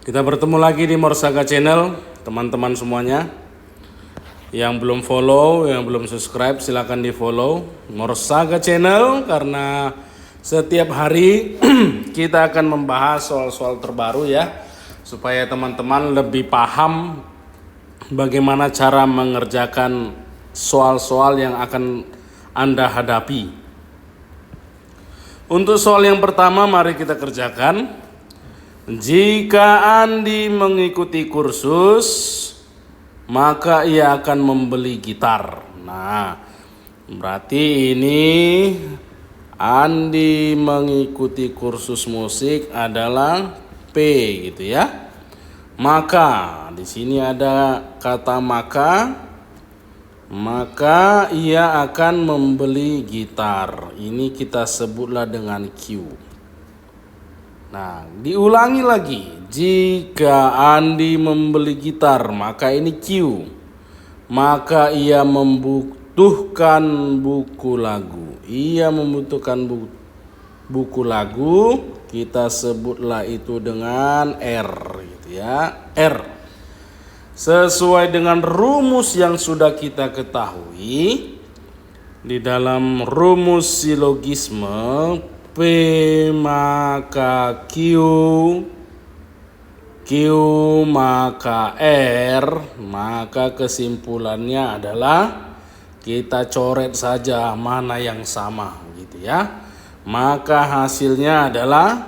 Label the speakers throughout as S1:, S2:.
S1: Kita bertemu lagi di Morsaga Channel, teman-teman semuanya. Yang belum follow, yang belum subscribe, silakan di follow Morsaga Channel karena setiap hari kita akan membahas soal-soal terbaru ya, supaya teman-teman lebih paham bagaimana cara mengerjakan soal-soal yang akan Anda hadapi. Untuk soal yang pertama, mari kita kerjakan. Jika Andi mengikuti kursus, maka ia akan membeli gitar. Nah, berarti ini Andi mengikuti kursus musik adalah P gitu ya. Maka di sini ada kata maka ia akan membeli gitar. Ini kita sebutlah dengan Q. Nah, diulangi lagi. Jika Andi membeli gitar, maka ini Q. Maka ia membutuhkan buku lagu. Ia membutuhkan buku lagu, kita sebutlah itu dengan R gitu ya. R. Sesuai dengan rumus yang sudah kita ketahui di dalam rumus silogisme, P maka Q, Q maka R, maka kesimpulannya adalah kita coret saja mana yang sama gitu ya. Maka hasilnya adalah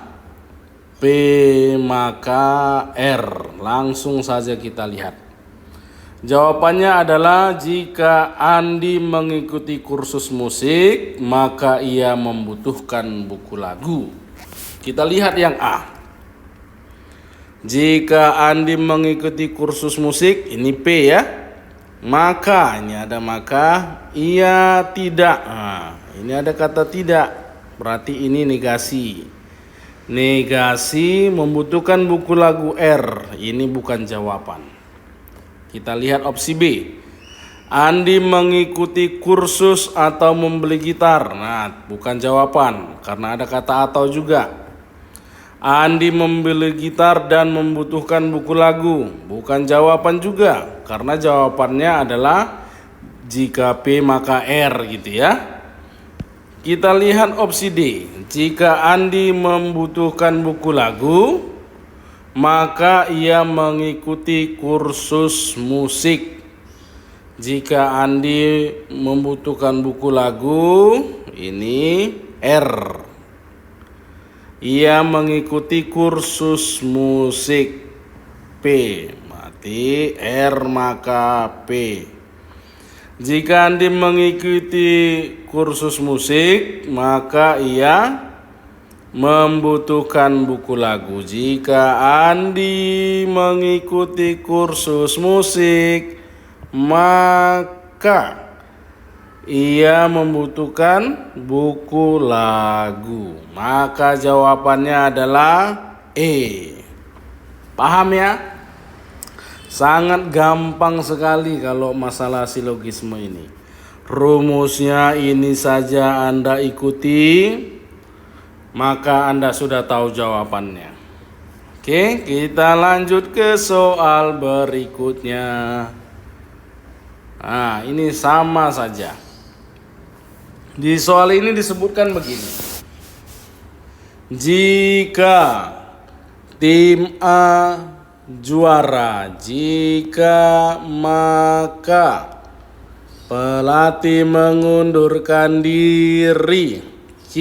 S1: P maka R. Langsung saja kita lihat. Jawabannya adalah jika Andi mengikuti kursus musik, maka ia membutuhkan buku lagu. Kita lihat yang A. Jika Andi mengikuti kursus musik, ini P ya. Maka, ini ada maka, ia tidak. Nah, ini ada kata tidak. Berarti ini negasi. Negasi membutuhkan buku lagu R. Ini bukan jawaban. Kita lihat opsi B. Andi mengikuti kursus atau membeli gitar. Nah, bukan jawaban karena ada kata atau juga. Andi membeli gitar dan membutuhkan buku lagu. Bukan jawaban juga karena jawabannya adalah jika P maka R gitu ya. Kita lihat opsi D. Jika Andi membutuhkan buku lagu, maka ia mengikuti kursus musik. Jika Andi membutuhkan buku lagu, ini R. Ia mengikuti kursus musik P. Berarti R maka P. Jika Andi mengikuti kursus musik, maka ia membutuhkan buku lagu. Jika Andi mengikuti kursus musik, maka ia membutuhkan buku lagu. Maka jawabannya adalah E. Paham ya? Sangat gampang sekali kalau masalah silogisme ini. Rumusnya ini saja Anda ikuti, maka Anda sudah tahu jawabannya. Oke, kita lanjut ke soal berikutnya. Nah, ini sama saja. Di soal ini disebutkan begini. Jika tim A juara, jika maka pelatih mengundurkan diri. Q.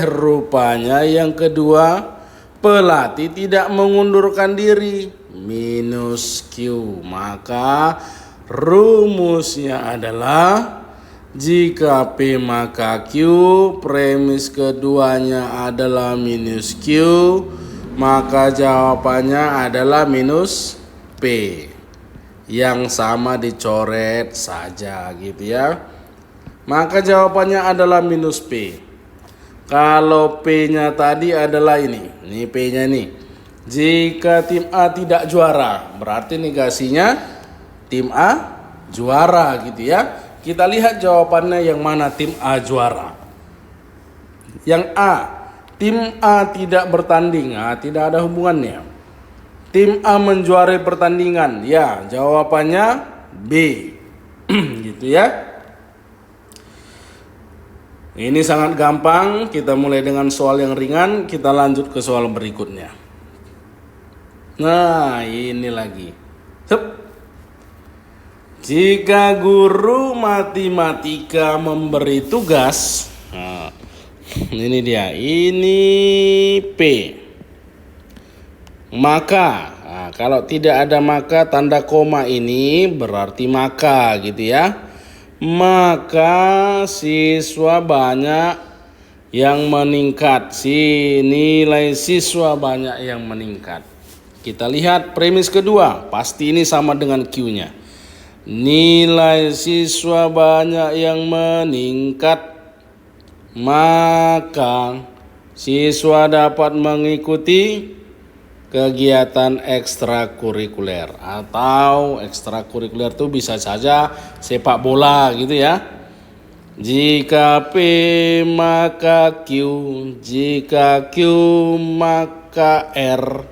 S1: Rupanya yang kedua, pelatih tidak mengundurkan diri. Minus Q. Maka rumusnya adalah jika P maka Q, premis keduanya adalah minus Q, maka jawabannya adalah minus P. Yang sama dicoret saja gitu ya. Maka jawabannya adalah minus P. Kalau P-nya tadi adalah ini P-nya nih. Jika tim A tidak juara, berarti negasinya tim A juara gitu ya. Kita lihat jawabannya yang mana tim A juara. Yang A, tim A tidak bertanding, tidak ada hubungannya. tim A menjuarai pertandingan. Ya, jawabannya B. Gitu ya. Ini sangat gampang. Kita mulai dengan soal yang ringan, kita lanjut ke soal berikutnya. Nah, ini lagi. Jika guru matematika memberi tugas, nah, ini dia, ini P. Maka, nah, kalau tidak ada maka tanda koma ini berarti maka gitu ya. Maka siswa banyak yang meningkat. Nilai siswa banyak yang meningkat. Kita lihat premis kedua, pasti ini sama dengan Q-nya. Nilai siswa banyak yang meningkat, maka siswa dapat mengikuti kegiatan ekstrakurikuler. Atau ekstrakurikuler itu bisa saja sepak bola gitu ya. Jika P maka Q, jika Q maka R.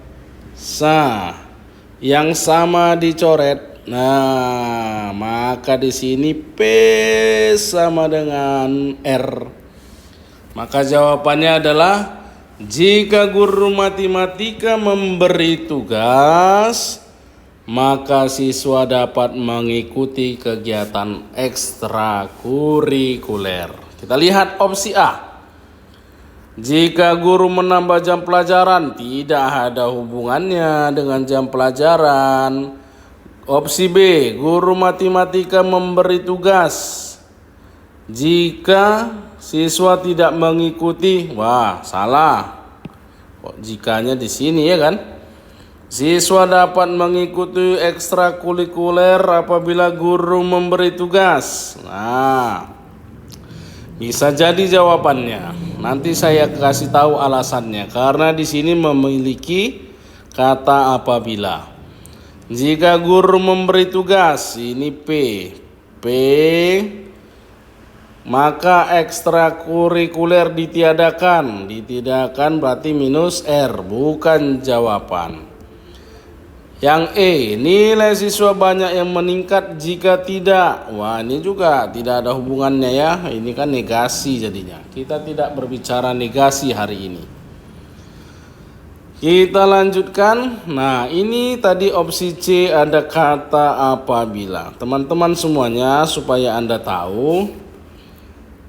S1: Yang sama dicoret. Nah, maka di sini P sama dengan R. Maka jawabannya adalah jika guru matematika memberi tugas, maka siswa dapat mengikuti kegiatan ekstrakurikuler. Kita lihat opsi A. Jika guru menambah jam pelajaran, tidak ada hubungannya dengan jam pelajaran. Opsi B, guru matematika memberi tugas. Jika siswa tidak mengikuti, wah salah. Kok jikanya di sini ya kan? Siswa dapat mengikuti ekstrakurikuler apabila guru memberi tugas. Nah, bisa jadi jawabannya. Nanti saya kasih tahu alasannya. Karena di sini memiliki kata apabila. Jika guru memberi tugas, ini P. Maka ekstrakurikuler ditiadakan. Ditiadakan berarti minus R, bukan jawaban. Yang E, nilai siswa banyak yang meningkat jika tidak. Wah, ini juga tidak ada hubungannya ya. Ini kan negasi jadinya. Kita tidak berbicara negasi hari ini. Kita lanjutkan. Nah, ini tadi opsi C ada kata apabila. Teman-teman semuanya supaya Anda tahu,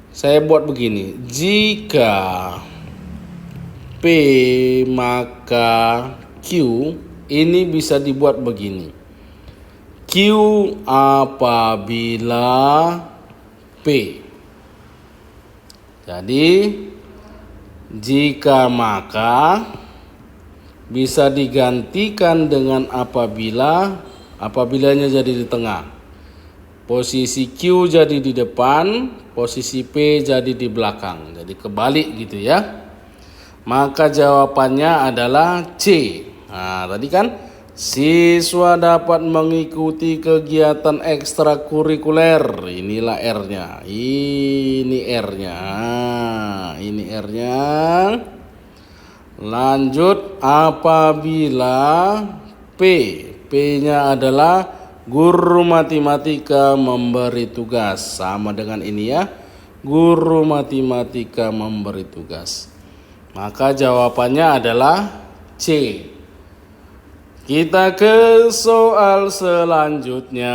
S1: saya buat begini. Jika P maka Q, ini bisa dibuat begini. Q apabila P. Jadi jika maka bisa digantikan dengan apabila. Apabilanya jadi di tengah. Posisi Q jadi di depan, posisi P jadi di belakang. Jadi kebalik gitu ya. Maka jawabannya adalah C. Nah, tadi kan siswa dapat mengikuti kegiatan ekstrakurikuler. Inilah R-nya. Ini R-nya. Ini R-nya. Lanjut apabila P. P-nya adalah guru matematika memberi tugas. Sama dengan ini ya. Guru matematika memberi tugas. Maka jawabannya adalah C. Kita ke soal selanjutnya.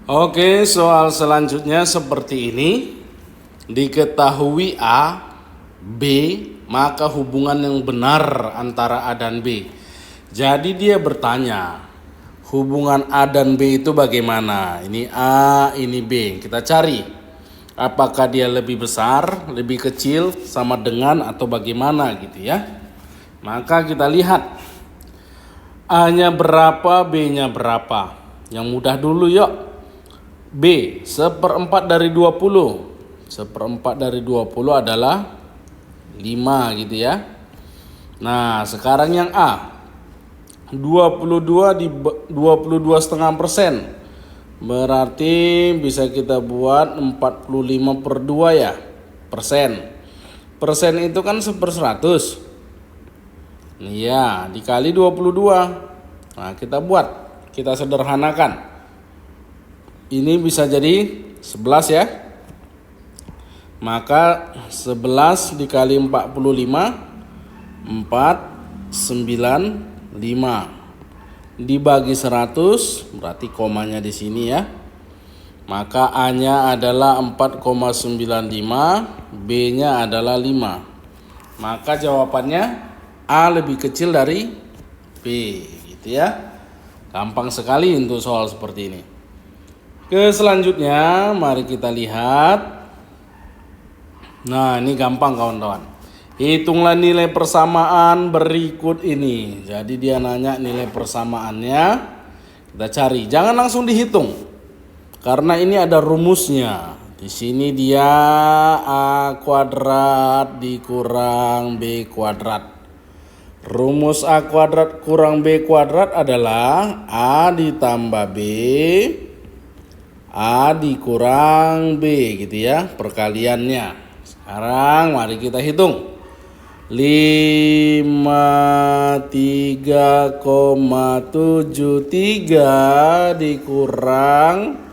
S1: Oke, soal selanjutnya seperti ini. Diketahui A, B, maka hubungan yang benar antara A dan B. Jadi dia bertanya, hubungan A dan B itu bagaimana? Ini A, ini B. Kita cari. Apakah dia lebih besar, lebih kecil, sama dengan atau bagaimana gitu ya. Maka kita lihat A-nya berapa, B-nya berapa. Yang mudah dulu yuk. B, 1/4 dari 20. 1/4 dari 20 adalah 5 gitu ya. Nah sekarang yang A, 22 di 22,5%. Berarti bisa kita buat 45/2 ya persen. Persen itu kan 1/100. Iya, dikali 22. Nah, kita sederhanakan. Ini bisa jadi 11 ya. Maka 11 dikali 45, 495. Dibagi 100, berarti komanya di sini ya. Maka A-nya adalah 4,95, B-nya adalah 5. Maka jawabannya A lebih kecil dari B, gitu ya. Gampang sekali untuk soal seperti ini. Ke selanjutnya, mari kita lihat. Nah, ini gampang kawan-kawan. Hitunglah nilai persamaan berikut ini. Jadi dia nanya nilai persamaannya. Kita cari, jangan langsung dihitung. Karena ini ada rumusnya. Di sini dia A kuadrat dikurang B kuadrat. Rumus A kuadrat kurang B kuadrat adalah A ditambah B, A dikurang B, gitu ya, perkaliannya. Sekarang mari kita hitung. 53,73 dikurang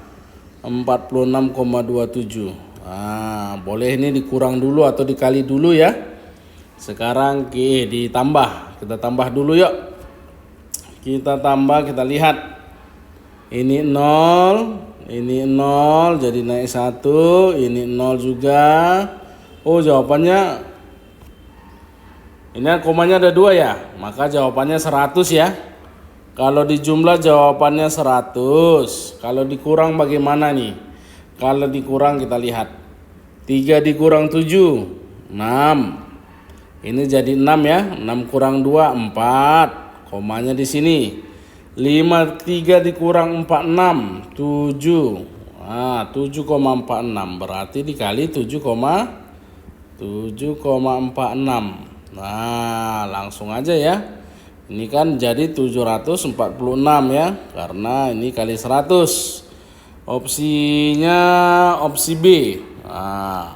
S1: 46,27. Nah, boleh ini dikurang dulu atau dikali dulu ya. Sekarang ditambah. Kita tambah dulu yuk. Kita tambah, kita lihat. Ini 0, ini 0, jadi naik 1, ini 0 juga. Oh, jawabannya ini komanya ada 2 ya. Maka jawabannya 100 ya. Kalau dijumlah jawabannya 100. Kalau dikurang bagaimana nih? Kalau dikurang kita lihat. 3 dikurang 7, 6. Ini jadi 6 ya. 6 kurang 2, 4. Komanya di sini. 3 dikurang 4, 6, 7. Nah, 7,46. Berarti dikali 7,46. Nah, langsung aja ya. Ini kan jadi 746 ya. Karena ini kali 100. Opsinya opsi B. Nah,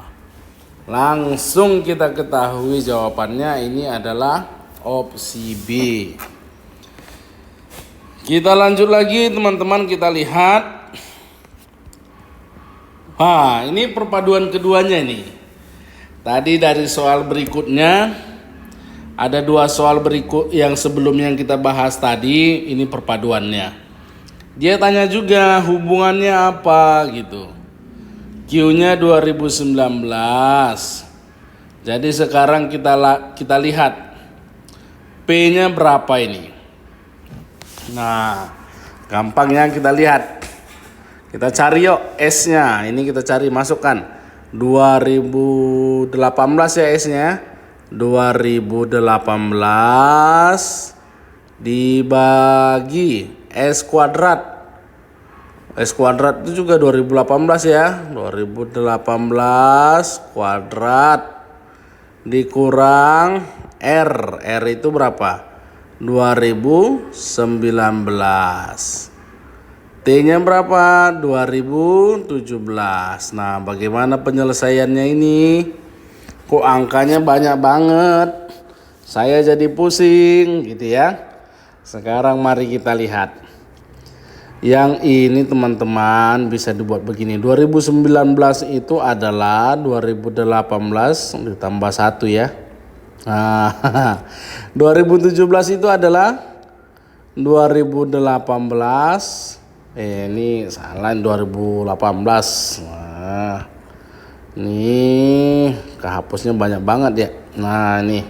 S1: langsung kita ketahui jawabannya ini adalah opsi B. Kita lanjut lagi teman-teman, kita lihat. Nah, ini perpaduan keduanya nih. Tadi dari soal berikutnya ada 2 soal berikut yang sebelum yang kita bahas tadi, ini perpaduannya. Dia tanya juga hubungannya apa gitu. Q-nya 2019. Jadi sekarang kita lihat P-nya berapa ini. Nah, gampangnya kita lihat. Kita cari yuk S-nya. Ini kita cari, masukkan 2018 ya S-nya. 2018 dibagi S kuadrat. S kuadrat itu juga 2018 ya. 2018 kuadrat dikurang R. R itu berapa? 2019. T-nya berapa? 2017. Nah, bagaimana penyelesaiannya ini? Kok angkanya banyak banget? Saya jadi pusing gitu ya. Sekarang mari kita lihat. Yang ini teman-teman bisa dibuat begini. 2019 itu adalah 2018 ditambah 1 ya. Nah, 2017 itu adalah 2018. Ini salah, 2018. Nah, ini kehapusnya banyak banget ya. Nah, ini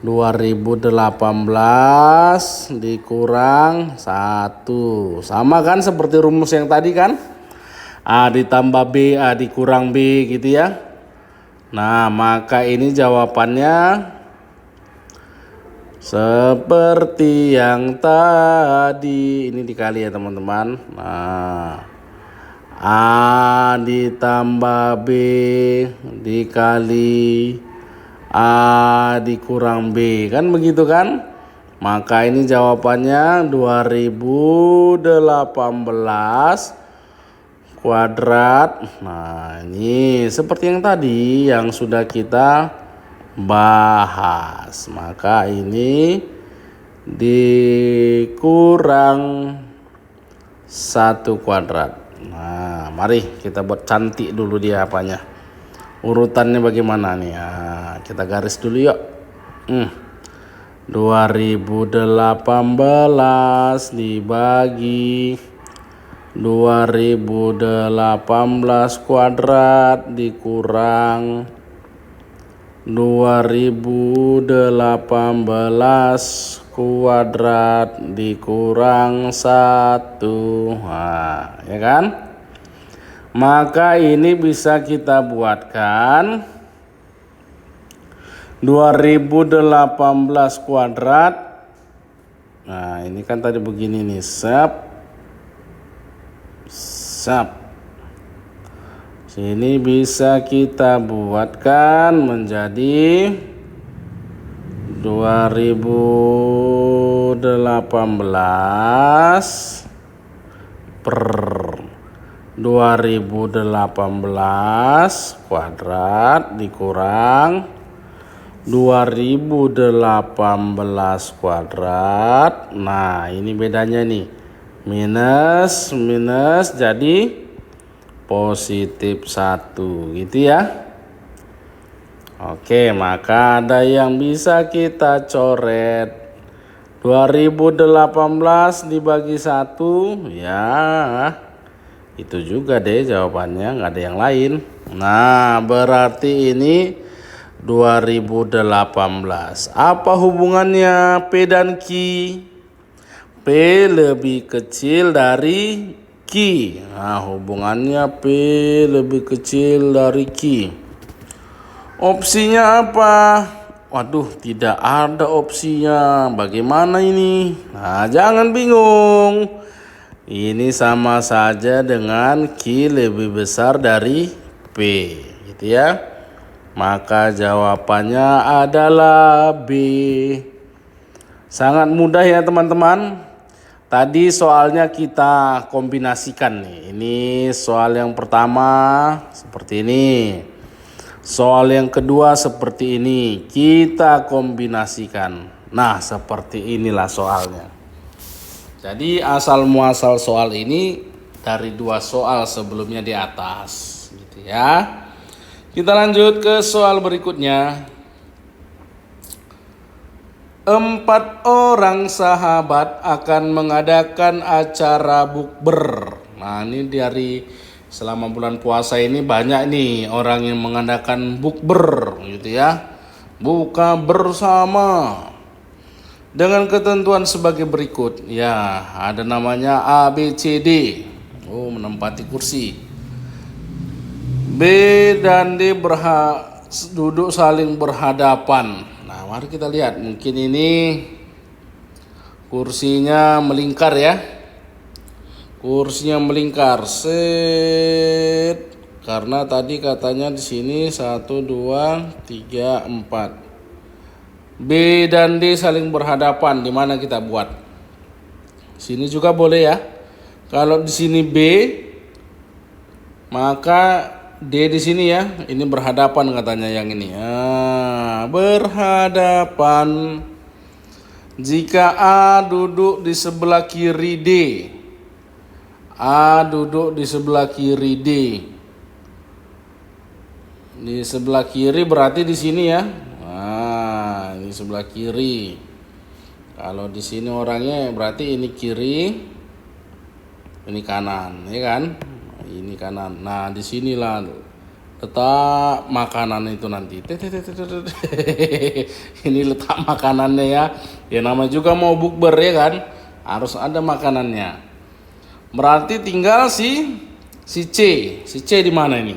S1: 2018 dikurang 1. Sama kan seperti rumus yang tadi kan? A ditambah B, A dikurang B gitu ya. Nah, maka ini jawabannya seperti yang tadi. Ini dikali ya teman-teman. Nah, A ditambah B dikali A dikurang B, kan begitu kan? Maka ini jawabannya 2018 kuadrat. Nah, ini seperti yang tadi yang sudah kita bahas. Maka ini dikurang 1 kuadrat. Nah, mari kita buat cantik dulu dia apanya. Urutannya bagaimana nih? Nah, kita garis dulu yuk. 2018 dibagi 2018 kuadrat dikurang 2018 kuadrat dikurang 1. Nah, ya kan? Maka ini bisa kita buatkan 2018 kuadrat. Nah, ini kan tadi begini nih, sini bisa kita buatkan menjadi 2018 per 2018 kuadrat dikurang 2018 kuadrat. Nah, ini bedanya nih. Minus jadi positif 1 gitu ya. Oke, maka ada yang bisa kita coret. 2018 dibagi 1 ya. Itu juga deh jawabannya, nggak ada yang lain. Nah, berarti ini 2018. Apa hubungannya P dan Q? P lebih kecil dari Q. Nah, hubungannya P lebih kecil dari Q. Opsinya apa? Waduh, tidak ada opsinya. Bagaimana ini? Nah, jangan bingung. Ini sama saja dengan Q lebih besar dari P, gitu ya. Maka jawabannya adalah B. Sangat mudah ya teman-teman. Tadi soalnya kita kombinasikan nih. Ini soal yang pertama seperti ini. Soal yang kedua seperti ini. Kita kombinasikan. Nah, seperti inilah soalnya. Jadi asal muasal soal ini dari 2 soal sebelumnya di atas, gitu ya. Kita lanjut ke soal berikutnya. 4 orang sahabat akan mengadakan acara bukber. Nah, ini dari selama bulan puasa ini banyak nih orang yang mengadakan bukber, gitu ya. Buka bersama. Dengan ketentuan sebagai berikut. Ya, ada namanya A, B, C, D. Oh, menempati kursi. B dan D duduk saling berhadapan. Nah, mari kita lihat. Mungkin ini kursinya melingkar ya. Kursinya melingkar. Set. Karena tadi katanya di sini 1, 2, 3, 4. B dan D saling berhadapan. Di mana kita buat? Sini juga boleh ya. Kalau di sini B, maka D di sini ya, ini berhadapan katanya yang ini. Berhadapan. Jika A duduk di sebelah kiri D. A duduk di sebelah kiri D. Di sebelah kiri berarti di sini ya. Nah, ini sebelah kiri. Kalau di sini orangnya berarti ini kiri, ini kanan, ya kan? Ini kanan. Nah, disinilah letak makanan itu nanti. Ini letak makanannya ya. Ya namanya juga mau bukber ya kan. Harus ada makanannya. Berarti tinggal si C. Si C di mana ini?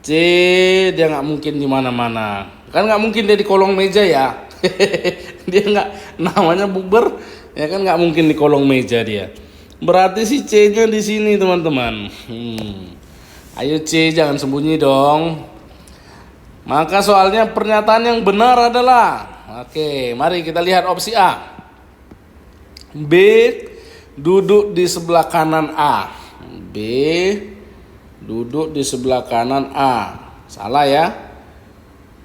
S1: C dia nggak mungkin di mana-mana. Kan nggak mungkin dia di kolong meja ya. Dia nggak, namanya bukber ya kan, nggak mungkin di kolong meja dia. Berarti si C-nya di sini teman-teman. Ayo C, jangan sembunyi dong. Maka soalnya pernyataan yang benar adalah, oke, mari kita lihat opsi A. B duduk di sebelah kanan A. B duduk di sebelah kanan A. Salah ya.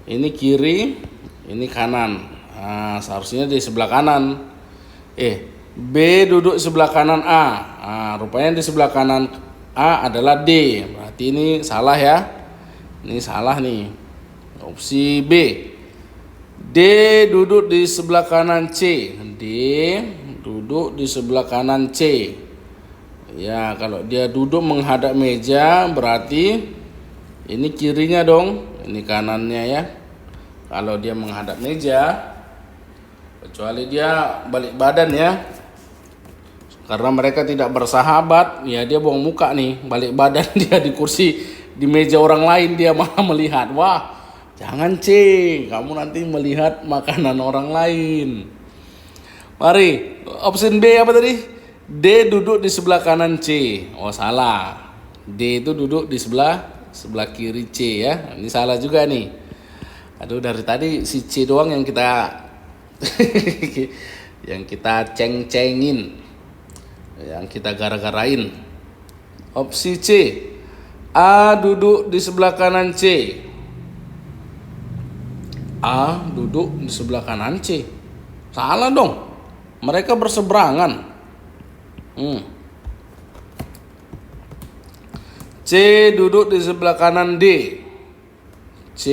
S1: Ini kiri, ini kanan. Nah, seharusnya di sebelah kanan. B duduk sebelah kanan A. Nah, rupanya di sebelah kanan A adalah D. Berarti ini salah ya. Ini salah nih. Opsi B. D duduk di sebelah kanan C. D duduk di sebelah kanan C. Ya, kalau dia duduk menghadap meja berarti ini kirinya dong. Ini kanannya ya. Kalau dia menghadap meja, kecuali dia balik badan ya. Karena mereka tidak bersahabat, ya dia buang muka nih, balik badan dia di kursi, di meja orang lain dia malah melihat. Wah, jangan C, kamu nanti melihat makanan orang lain. Mari, opsi B apa tadi? D duduk di sebelah kanan C. Oh salah, D itu duduk di sebelah kiri C ya. Ini salah juga nih. Aduh, dari tadi si C doang yang kita yang kita ceng-cengin, yang kita gara-garain. Opsi C. A duduk di sebelah kanan C. A duduk di sebelah kanan C. Salah dong. Mereka berseberangan. C duduk di sebelah kanan D. C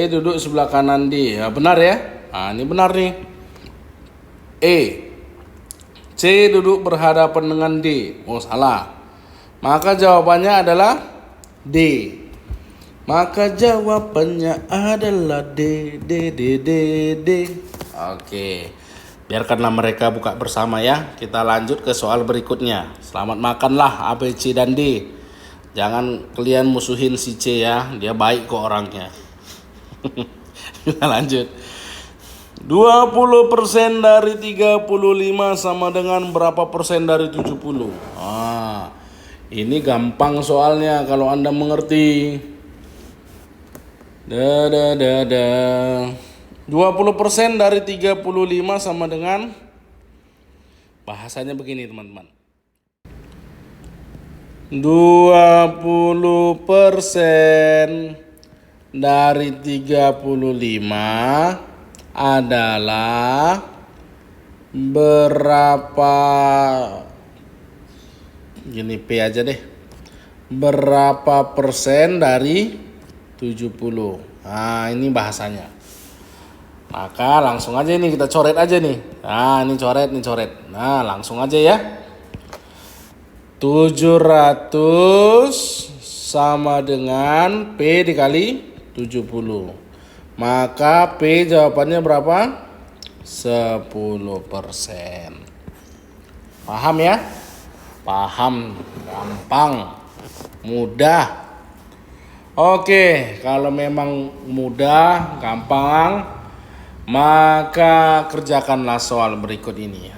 S1: duduk sebelah kanan D. Ya, benar ya? Nah, ini benar nih. C duduk berhadapan dengan D. Oh, salah. Maka jawabannya adalah D. Maka jawabannya adalah D. Oke. Biarkanlah mereka buka bersama ya. Kita lanjut ke soal berikutnya. Selamat makanlah A, B, C, dan D. Jangan kalian musuhin si C ya. Dia baik kok orangnya. Kita lanjut. 20% dari 35 sama dengan berapa persen dari 70? Ini gampang soalnya kalau Anda mengerti. 20% dari 35 sama dengan, bahasanya begini teman-teman. 20% dari 35 adalah berapa, gini P aja deh. Berapa persen dari 70? Nah, ini bahasanya. Maka langsung aja ini kita coret aja nih. Nah, ini coret. Nah, langsung aja ya. 700 sama dengan P dikali 70. Maka P jawabannya berapa? 10%. Paham ya? Paham, gampang, mudah. Oke, kalau memang mudah, gampang, maka kerjakanlah soal berikut ini.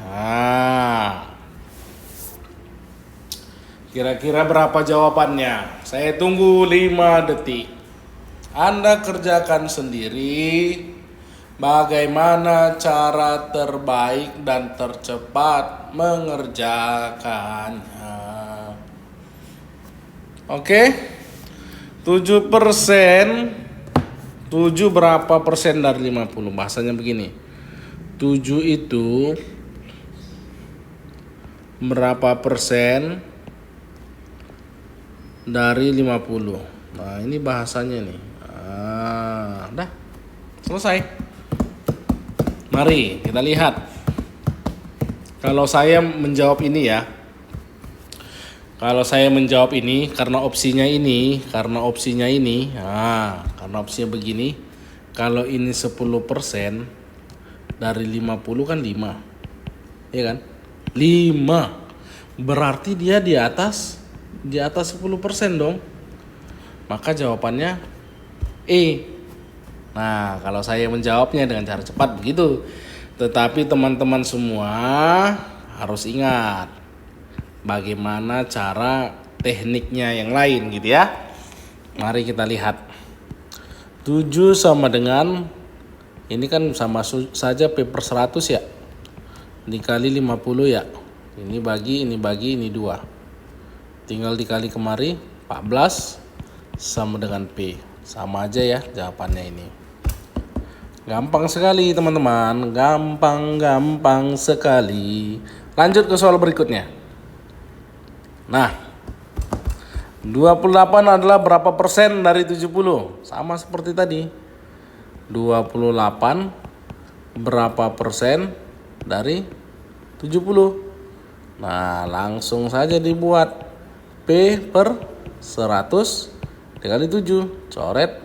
S1: Kira-kira berapa jawabannya? Saya tunggu 5 detik. Anda kerjakan sendiri bagaimana cara terbaik dan tercepat mengerjakannya. Oke? 7%. 7 berapa persen dari 50? Bahasanya begini. 7 itu berapa persen dari 50? Nah, ini bahasanya nih. Dah. Selesai. Mari kita lihat. Kalau saya menjawab ini ya. Kalau saya menjawab ini karena opsinya ini, karena opsinya begini. Kalau ini 10% dari 50 kan 5. Iya kan? 5. Berarti dia di atas 10% dong. Maka jawabannya E. Nah, kalau saya menjawabnya dengan cara cepat begitu. Tetapi teman-teman semua harus ingat bagaimana cara tekniknya yang lain gitu ya. Mari kita lihat. 7 sama dengan, ini kan sama saja P per 100 ya. Dikali 50 ya. Ini bagi, ini 2. tinggal dikali kemari, 14 sama dengan P. Sama aja ya jawabannya ini. Gampang sekali teman-teman, gampang sekali. Lanjut ke soal berikutnya. Nah, 28 adalah berapa persen dari 70? Sama seperti tadi. 28 berapa persen dari 70? Nah, langsung saja dibuat. P per 100 dikali 7. Coret.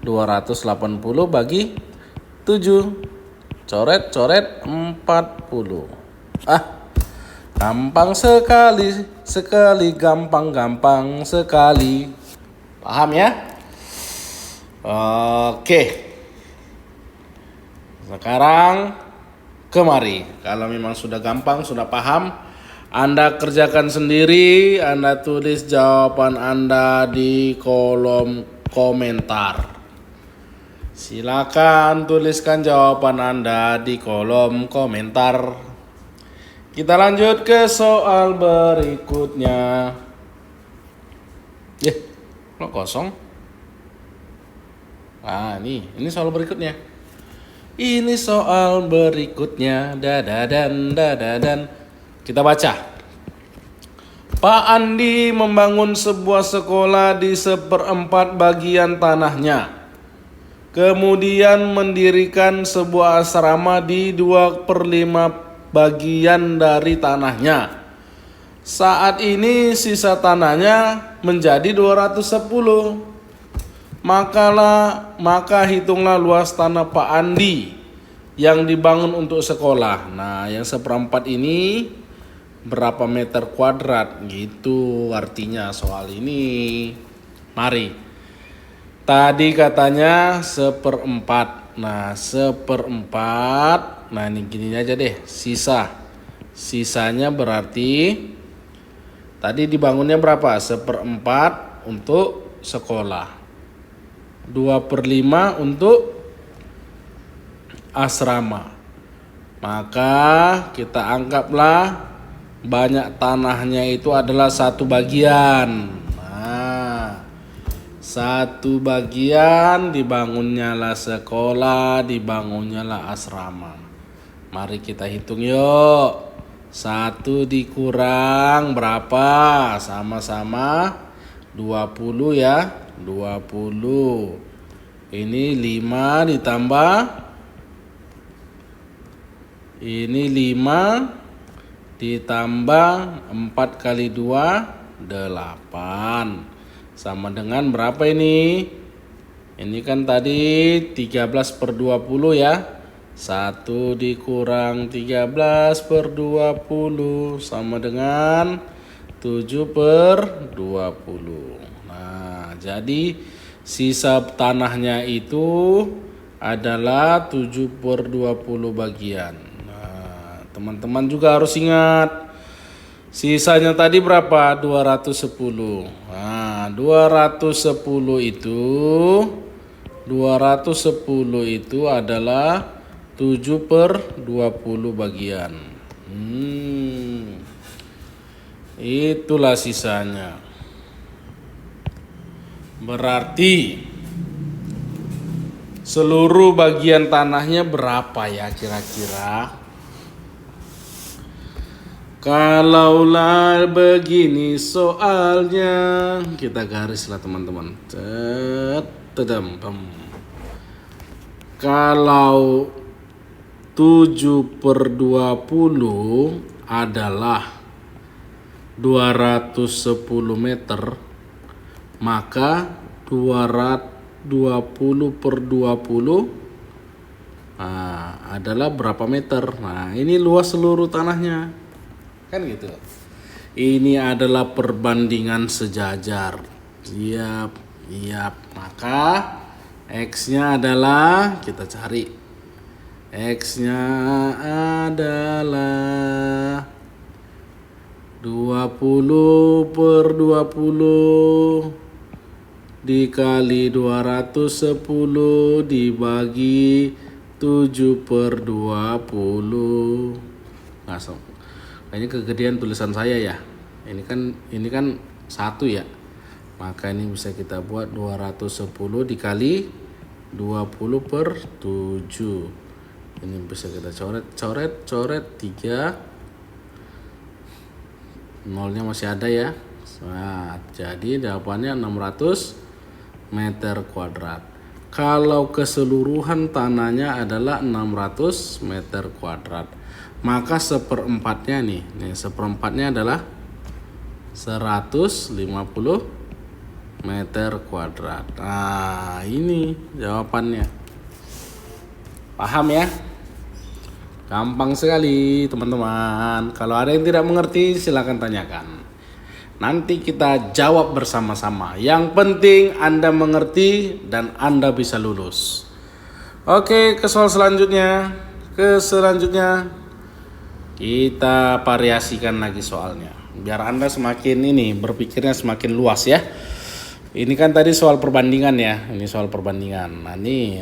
S1: 280 bagi 7. Coret 40. Gampang sekali, gampang sekali. Paham ya? Oke. Sekarang kemari. Kalau memang sudah gampang, sudah paham, Anda kerjakan sendiri. Anda tulis jawaban Anda di kolom komentar. Silakan tuliskan jawaban Anda di kolom komentar. Kita lanjut ke soal berikutnya. Kok kosong? Ini soal berikutnya. Ini soal berikutnya. Dadadan. Kita baca. Pak Andi membangun sebuah sekolah di 1/4 bagian tanahnya. Kemudian mendirikan sebuah asrama di 2/5 bagian dari tanahnya. Saat ini sisa tanahnya menjadi 210. Maka hitunglah luas tanah Pak Andi yang dibangun untuk sekolah. Nah, yang 1/4 ini berapa meter kuadrat? Gitu artinya soal ini. Mari. Tadi katanya 1/4. Nah, 1/4. Nah, ini gini aja deh. Sisanya berarti tadi dibangunnya berapa? 1/4 untuk sekolah. 2/5 untuk asrama. Maka kita anggaplah banyak tanahnya itu adalah satu bagian. Satu bagian dibangunnya lah sekolah, dibangunnya lah asrama. Mari kita hitung yuk. 1 dikurang berapa? Sama-sama 20 ya. 20. Ini 5 ditambah. Ini 5 ditambah 4 kali 2, 8. Sama dengan berapa ini? Ini kan tadi 13/20 ya. 1 dikurang 13/20 sama dengan 7/20. Nah, jadi sisa tanahnya itu adalah 7/20 bagian. Nah, teman-teman juga harus ingat. Sisanya tadi berapa? 210. Nah, 210 itu adalah 7/20 bagian. Itulah sisanya. Berarti seluruh bagian tanahnya berapa ya kira-kira? Kalaulah begini soalnya, kita garislah teman-teman. Kalau 7/20 adalah 210 meter, maka 220/20 adalah berapa meter? Nah, ini luas seluruh tanahnya. Kan gitu. Ini adalah perbandingan sejajar. Siap. Maka X-nya adalah, kita cari. X-nya adalah 20/20 dikali 210 dibagi 7/20. Kayaknya kegedean tulisan saya ya. Ini kan 1 ya. Maka ini bisa kita buat 210 dikali 20 per 7. Ini bisa kita coret 3. Nolnya masih ada ya. Nah, jadi jawabannya 600 meter kuadrat. Kalau keseluruhan tanahnya adalah 600 meter kuadrat, maka seperempatnya seperempatnya adalah 150 meter kuadrat. Nah, ini jawabannya. Paham ya? Gampang sekali teman-teman. Kalau ada yang tidak mengerti silakan tanyakan. Nanti kita jawab bersama-sama. Yang penting Anda mengerti dan Anda bisa lulus. Oke, ke soal selanjutnya. Kita variasikan lagi soalnya. Biar Anda semakin berpikirnya semakin luas ya. Ini kan tadi soal perbandingan ya. Ini soal perbandingan.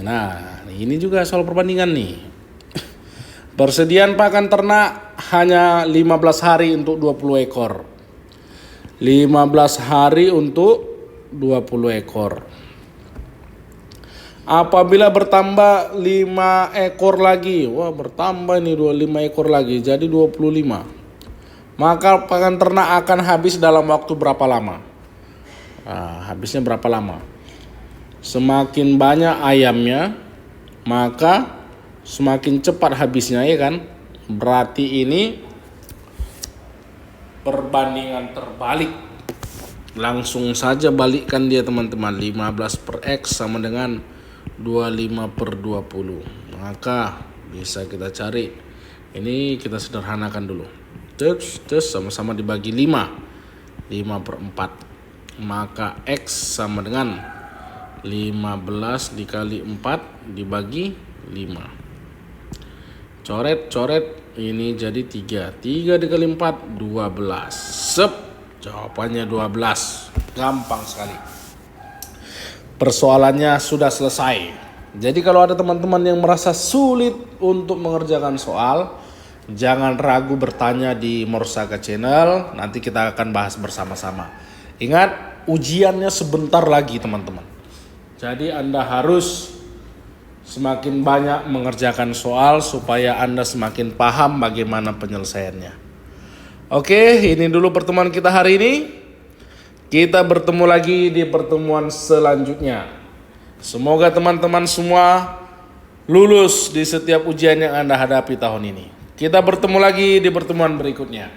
S1: Nah, ini juga soal perbandingan nih. Persediaan pakan ternak hanya 15 hari untuk 20 ekor. 15 hari untuk 20 ekor. Apabila bertambah 5 ekor lagi, bertambah nih 25 ekor lagi, jadi 25. Maka pakan ternak akan habis dalam waktu berapa lama? Habisnya berapa lama? Semakin banyak ayamnya, maka semakin cepat habisnya, ya kan? Berarti ini perbandingan terbalik. Langsung saja balikkan dia teman-teman. 15 per X sama dengan 25 per 20. Maka bisa kita cari. Ini kita sederhanakan dulu. Terus sama-sama dibagi 5. 5 per 4. Maka X sama dengan 15 dikali 4 dibagi 5. Coret. Ini jadi 3 dikali 4 12. Jawabannya 12. Gampang sekali. Persoalannya sudah selesai. Jadi kalau ada teman-teman yang merasa sulit untuk mengerjakan soal, jangan ragu bertanya di Morsaka Channel. Nanti kita akan bahas bersama-sama. Ingat, ujiannya sebentar lagi teman-teman. Jadi Anda harus semakin banyak mengerjakan soal supaya Anda semakin paham bagaimana penyelesaiannya. Oke, ini dulu pertemuan kita hari ini. Kita bertemu lagi di pertemuan selanjutnya. Semoga teman-teman semua lulus di setiap ujian yang Anda hadapi tahun ini. Kita bertemu lagi di pertemuan berikutnya.